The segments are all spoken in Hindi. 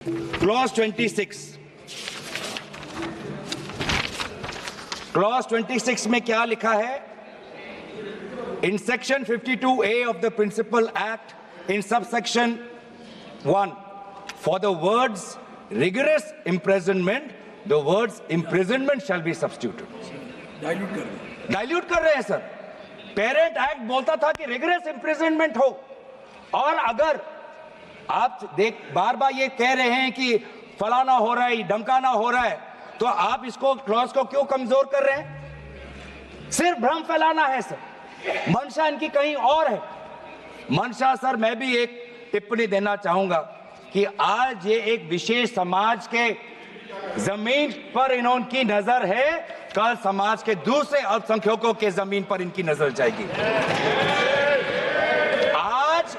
Clause 26. Clause 26 में क्या लिखा है? In section 52A of the Principal Act, in subsection 1, for the words rigorous imprisonment, the words imprisonment shall be substituted. Dilute कर रहे हैं सर. पेरेंट एक्ट बोलता था कि रिगरस इम्प्रिजनमेंट हो, और अगर आप बार बार ये कह रहे हैं कि फलाना हो रहा है, धमकाना हो रहा है, तो आप इसको क्लॉज को क्यों कमजोर कर रहे हैं? सिर्फ भ्रम फैलाना है सर. मंशा इनकी कहीं और है. मंशा सर, मैं भी एक टिप्पणी देना चाहूंगा कि आज ये एक विशेष समाज के जमीन पर इनकी नजर है, कल समाज के दूसरे अल्पसंख्यकों के जमीन पर इनकी नजर जाएगी. आज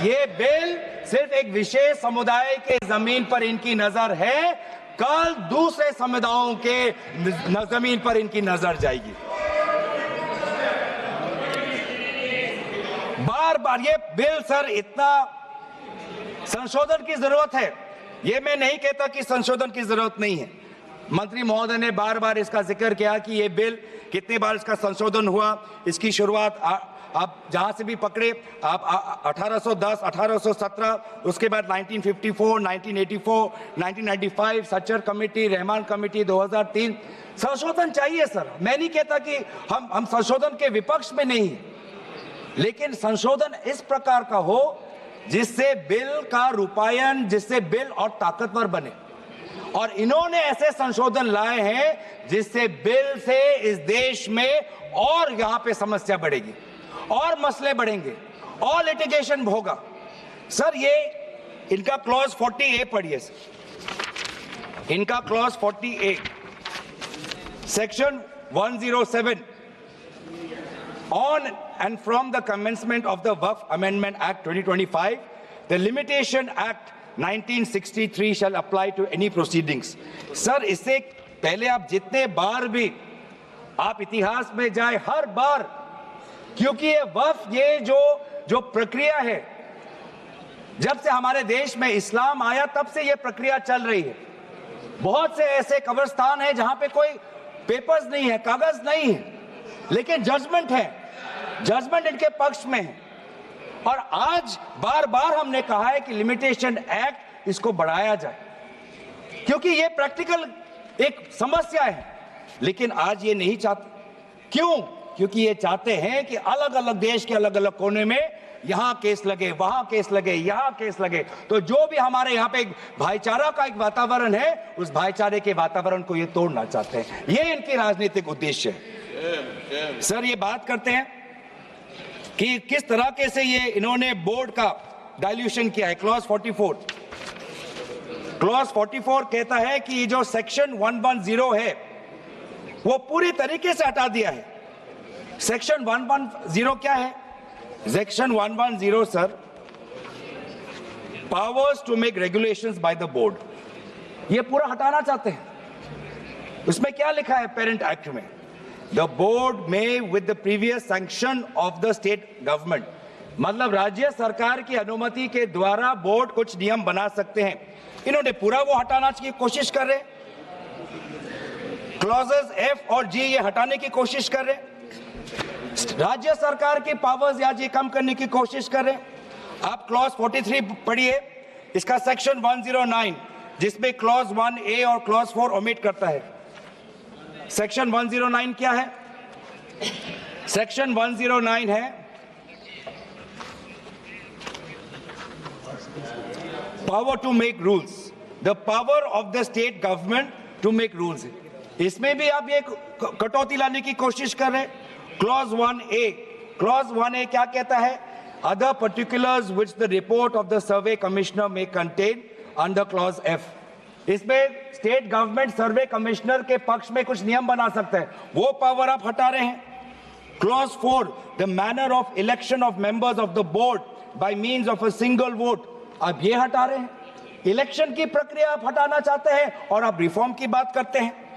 ये बिल सिर्फ एक विशेष समुदाय के जमीन पर इनकी नजर है, कल दूसरे समुदायों के जमीन पर इनकी नजर जाएगी. बार बार ये बिल सर, इतना संशोधन की जरूरत है. ये मैं नहीं कहता कि संशोधन की जरूरत नहीं है. मंत्री महोदय ने बार बार इसका जिक्र किया कि ये बिल कितने बार इसका संशोधन हुआ. इसकी शुरुआत आप जहां से भी पकड़े, आप 1810, 1817, उसके बाद 1954, 1984, 1995, सच्चर कमेटी, रहमान कमेटी 2003. संशोधन चाहिए सर. मैं नहीं कहता कि हम संशोधन के विपक्ष में नहीं, लेकिन संशोधन इस प्रकार का हो जिससे बिल का रूपायन, जिससे बिल और ताकतवर बने. और इन्होंने ऐसे संशोधन लाए हैं जिससे बिल से इस देश में और यहां पे समस्या बढ़ेगी, और मसले बढ़ेंगे, और लिटिगेशन होगा. सर ये इनका क्लॉज 40A पढ़िए सर. इनका clause 40A, section 107, on and from the commencement of the Waqf Amendment Act 2025, the Limitation Act 1963 shall apply to any proceedings. Sir इससे पहले आप जितने बार भी आप इतिहास में जाए, हर बार, क्योंकि ये वक्फ, ये जो प्रक्रिया है, जब से हमारे देश में इस्लाम आया तब से ये प्रक्रिया चल रही है. बहुत से ऐसे कब्रिस्तान हैं जहां पे कोई पेपर्स नहीं है, कागज नहीं है, लेकिन जजमेंट है, जजमेंट इनके पक्ष में है. और आज बार बार हमने कहा है कि लिमिटेशन एक्ट इसको बढ़ाया जाए, क्योंकि ये प्रैक्टिकल एक समस्या है. लेकिन आज ये नहीं चाहते. क्यों? क्योंकि ये चाहते हैं कि अलग अलग देश के अलग अलग कोने में यहां केस लगे, वहां केस लगे, यहां केस लगे. तो जो भी हमारे यहां पे एक भाईचारा का एक वातावरण है, उस भाईचारे के वातावरण को ये तोड़ना चाहते हैं. ये इनकी राजनीतिक उद्देश्य है. सर ये बात करते हैं कि किस तरह के से ये इन्होंने बोर्ड का डाइल्यूशन किया है. क्लॉज 44, क्लॉज 44 कहता है कि जो सेक्शन 110 है वो पूरी तरीके से हटा दिया है. सेक्शन 110 क्या है? Section 110 sir, powers to make regulations by the board, ये पूरा हटाना चाहते हैं. उसमें क्या लिखा है पेरेंट एक्ट में? The board may, with the previous sanction of the state government, मतलब राज्य सरकार की अनुमति के द्वारा बोर्ड कुछ नियम बना सकते हैं. इन्होंने पूरा वो हटाना की कोशिश कर रहे. क्लॉजेस F और G ये हटाने की कोशिश कर रहे. राज्य सरकार की पावर्स या जी कम करने की कोशिश कर रहे. आप क्लॉज 43 पढ़िए, इसका सेक्शन 109, जिसमें क्लॉज 1A और क्लॉज 4 ओमिट करता है. सेक्शन 109 क्या है? सेक्शन 109 है power to make rules, the power of the state government to make rules. इसमें भी आप ये कटौती लाने की कोशिश कर रहे हैं. क्लॉज 1A, क्लॉज 1A क्या कहता है? Other particulars which the report of the survey commissioner में कंटेन अंडर क्लॉज F. इसमें स्टेट गवर्नमेंट सर्वे कमिश्नर के पक्ष में कुछ नियम बना सकता है, वो पावर आप हटा रहे हैं. Clause 4, the manner of election of members of the board by means of a single vote, आप ये हटा रहे हैं. इलेक्शन की प्रक्रिया आप हटाना चाहते हैं और आप रिफॉर्म की बात करते हैं.